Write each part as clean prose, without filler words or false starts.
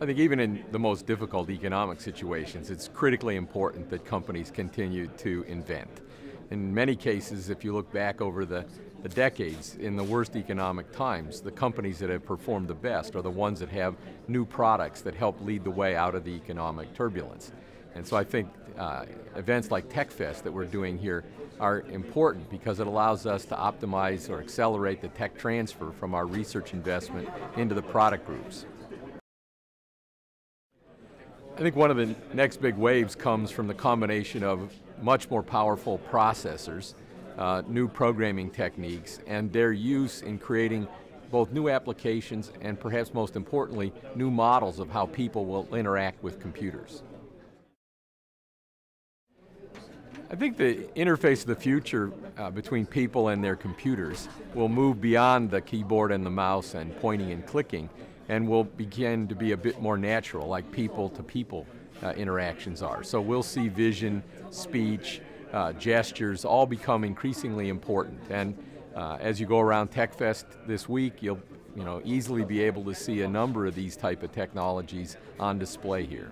I think even in the most difficult economic situations, it's critically important that companies continue to invent. In many cases, if you look back over the decades, in the worst economic times, the companies that have performed the best are the ones that have new products that help lead the way out of the economic turbulence. And so I think events like TechFest that we're doing here are important because it allows us to optimize or accelerate the tech transfer from our research investment into the product groups. I think one of the next big waves comes from the combination of much more powerful processors, new programming techniques, and their use in creating both new applications and perhaps most importantly, new models of how people will interact with computers. I think the interface of the future between people and their computers will move beyond the keyboard and the mouse and pointing and clicking, and will begin to be a bit more natural, like people-to-people interactions are. So we'll see vision, speech, gestures all become increasingly important. And as you go around TechFest this week, you'll easily be able to see a number of these type of technologies on display here.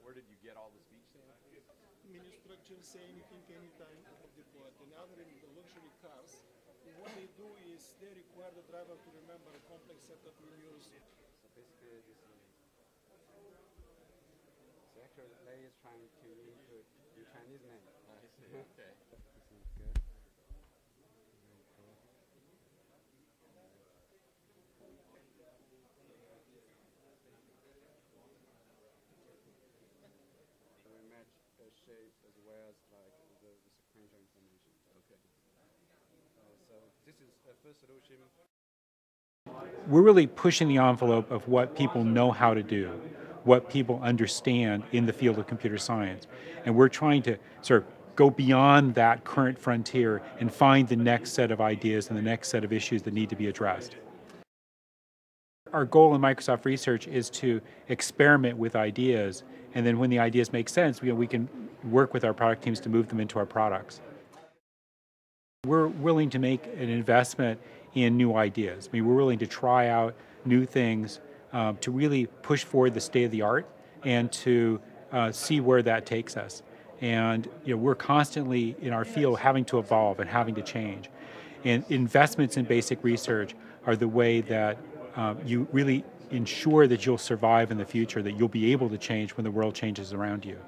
Where did you get all the speech samples? Menu structure, say anything, anytime of the board. And other in the luxury cars, what they do is they require the driver to remember a complex set of menus. So basically, this so actually the lady is trying to input the Chinese name. I see. Okay. This is good. Shape as well as like the sequential information. Okay. So this is the first solution. We're really pushing the envelope of what people know how to do, what people understand in the field of computer science. And we're trying to sort of go beyond that current frontier and find the next set of ideas and the next set of issues that need to be addressed. Our goal in Microsoft Research is to experiment with ideas, and then when the ideas make sense, we can work with our product teams to move them into our products. We're willing to make an investment in new ideas. I mean, we're willing to try out new things to really push forward the state of the art and to see where that takes us. And we're constantly in our field having to evolve and having to change. And investments in basic research are the way that you really ensure that you'll survive in the future, that you'll be able to change when the world changes around you.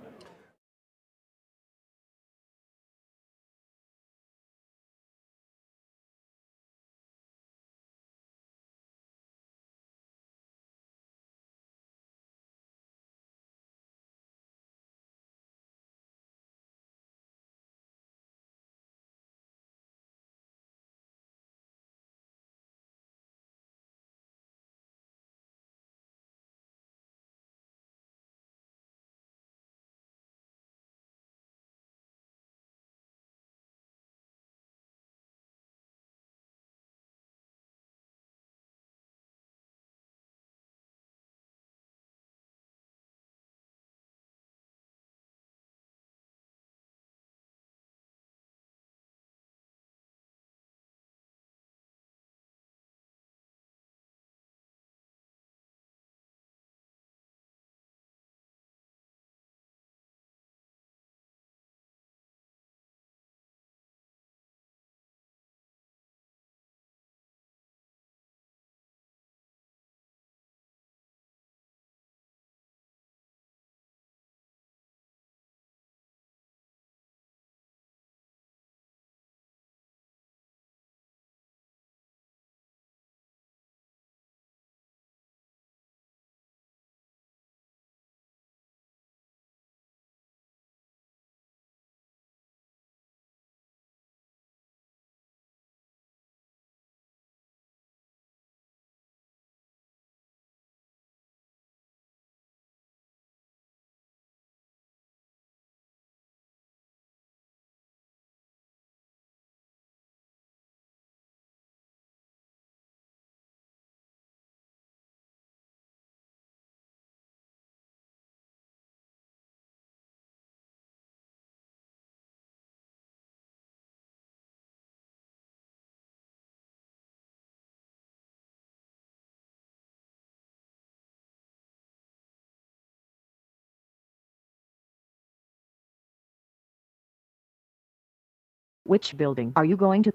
Which building are you going to?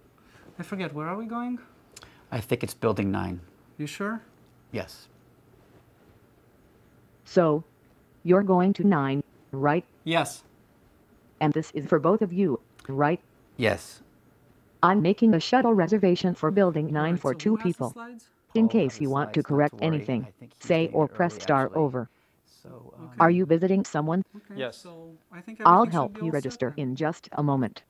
I forget, where are we going? I think it's building 9. You sure? Yes. So, you're going to 9, right? Yes. And this is for both of you, right? Yes. I'm making a shuttle reservation for building 9 Alright, for so 2 who has the people. slides? In Paul will have case the you want to slides, not correct worry. anything, I think he's say getting or here press early, star actually. over. So, Okay. Are you visiting someone? Okay, Yes. so I think I'll everything should help be you all set register then. in just a moment.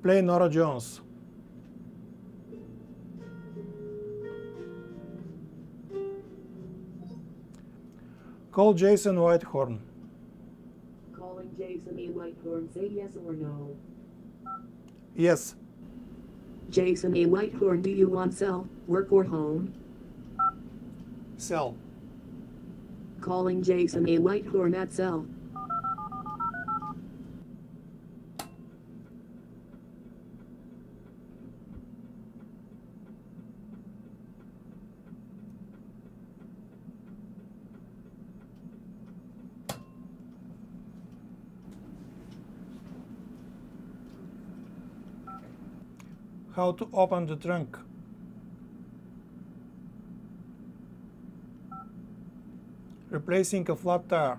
Play Nora Jones. Call Jason Whitehorn. Calling Jason E. Whitehorn, say yes or no. Yes. Jason E. Whitehorn, do you want cell, work or home? Cell. Calling Jason E. Whitehorn at cell. How to open the trunk. Replacing a flat tire.